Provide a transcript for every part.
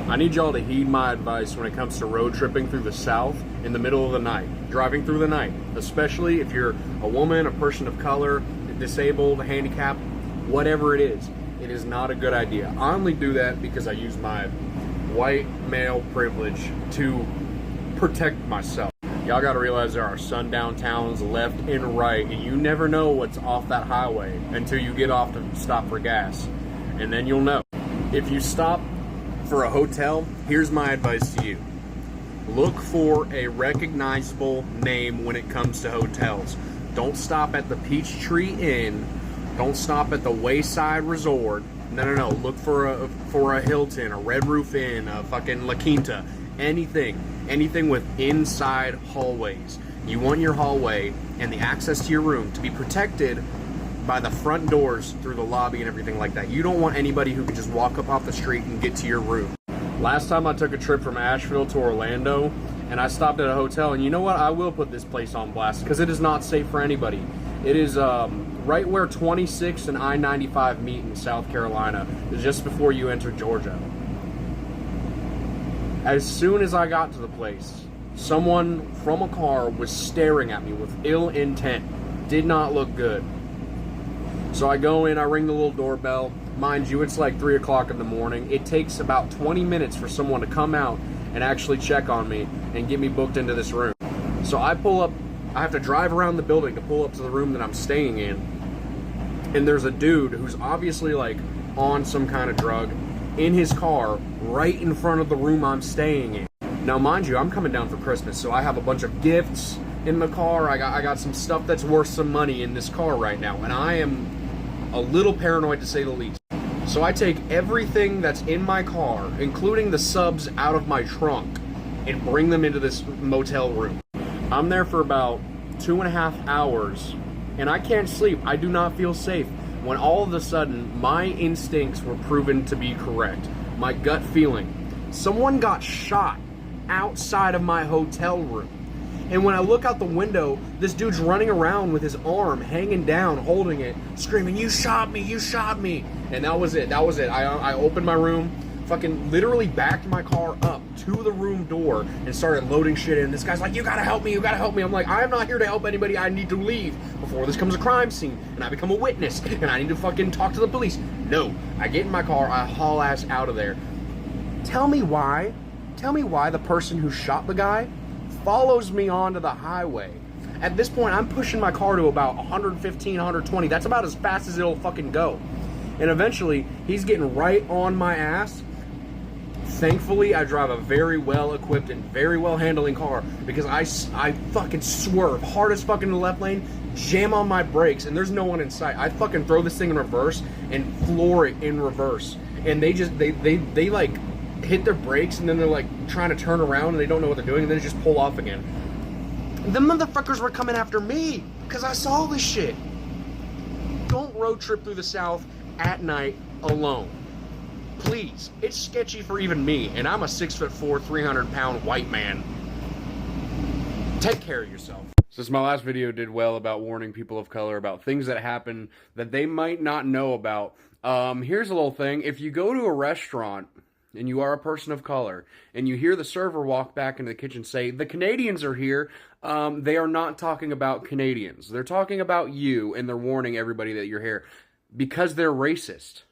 I need y'all to heed my advice when it comes to road tripping through the South in the middle of the night, driving through the night, especially if you're a woman, a person of color, disabled, handicapped, whatever it is not a good idea. I only do that because I use my white male privilege to protect myself. Y'all gotta realize there are sundown towns left and right, and you never know what's off that highway until you get off to stop for gas, and then you'll know. If you stop for a hotel, here's my advice to you. Look for a recognizable name when it comes to hotels. Don't stop at the Peachtree Inn. Don't stop at the Wayside Resort. No. Look for a Hilton, a Red Roof Inn, a fucking La Quinta. Anything with inside hallways. You want your hallway and the access to your room to be protected by the front doors through the lobby and everything like that. You don't want anybody who can just walk up off the street and get to your room. Last time I took a trip from Asheville to Orlando, and I stopped at a hotel, and you know what? I will put this place on blast because it is not safe for anybody. It is right where 26 and I-95 meet in South Carolina. It's just before you enter Georgia. As soon as I got to the place, someone from a car was staring at me with ill intent. Did not look good. So I go in, I ring the little doorbell. Mind you, it's like 3 o'clock in the morning. It takes about 20 minutes for someone to come out and actually check on me and get me booked into this room. So I pull up, I have to drive around the building to pull up to the room that I'm staying in. And there's a dude who's obviously like on some kind of drug in his car right in front of the room I'm staying in. Now mind you, I'm coming down for Christmas, so I have a bunch of gifts in the car. I got some stuff that's worth some money in this car right now, and I am a little paranoid to say the least. So I take everything that's in my car, including the subs, out of my trunk and bring them into this motel room. I'm there for about 2.5 hours and I can't sleep. I do not feel safe. When all of a sudden my instincts were proven to be correct. My gut feeling. Someone got shot outside of my hotel room. And when I look out the window, this dude's running around with his arm hanging down, holding it, screaming, "You shot me, you shot me." And that was it. I opened my room, fucking literally backed my car up to the room door and started loading shit in. This guy's like, "You gotta help me, you gotta help me." I'm like, "I'm not here to help anybody. I need to leave before this becomes a crime scene and I become a witness and I need to fucking talk to the police." No, I get in my car, I haul ass out of there. Tell me why the person who shot the guy follows me onto the highway. At this point, I'm pushing my car to about 115, 120. That's about as fast as it'll fucking go. And eventually, he's getting right on my ass. Thankfully, I drive a very well-equipped and very well-handling car because I fucking swerve hard as fuck in the left lane, jam on my brakes, and there's no one in sight. I fucking throw this thing in reverse and floor it in reverse. And they like hit their brakes and then they're like trying to turn around and they don't know what they're doing and then they just pull off again. The motherfuckers were coming after me because I saw this shit. Don't road trip through the South at night alone. Please. It's sketchy for even me, and I'm a 6'4", 300-pound white man. Take care of yourself. Since my last video did well about warning people of color about things that happen that they might not know about, here's a little thing. If you go to a restaurant and you are a person of color, and you hear the server walk back into the kitchen say, "The Canadians are here," they are not talking about Canadians. They're talking about you, and they're warning everybody that you're here because they're racist.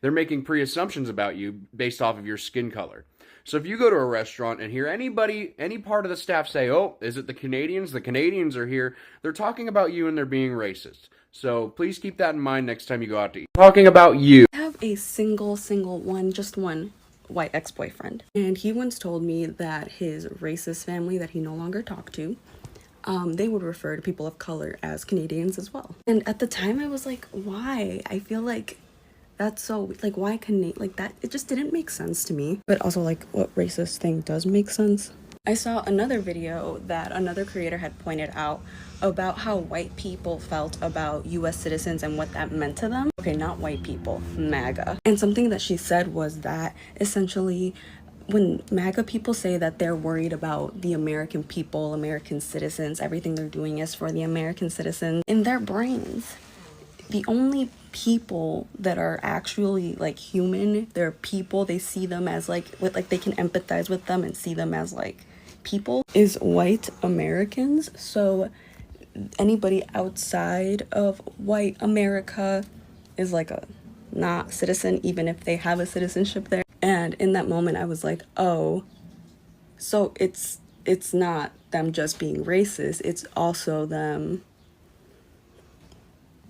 They're making pre-assumptions about you based off of your skin color. So if you go to a restaurant and hear anybody, any part of the staff say, "Oh, is it the Canadians? The Canadians are here," they're talking about you and they're being racist. So please keep that in mind next time you go out to eat. Talking about you. I have a single one, just one white ex-boyfriend. And he once told me that his racist family that he no longer talked to, they would refer to people of color as Canadians as well. And at the time I was like, why? I feel like that's so, like, why Canadian? Like that, it just didn't make sense to me. But also, like, what racist thing does make sense? I saw another video that another creator had pointed out about how white people felt about US citizens and what that meant to them. Okay, not white people, MAGA. And something that she said was that essentially when MAGA people say that they're worried about the American people, American citizens, everything they're doing is for the American citizens, in their brains, the only people that are actually like human. They're people. They see them as like they can empathize with them and see them as like people is white Americans. So anybody outside of white America is like a not citizen, even if they have a citizenship there. And in that moment I was like, oh, so it's not them just being racist, it's also them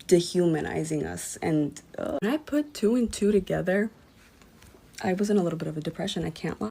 dehumanizing us. And when I put two and two together, I was in a little bit of a depression, I can't lie.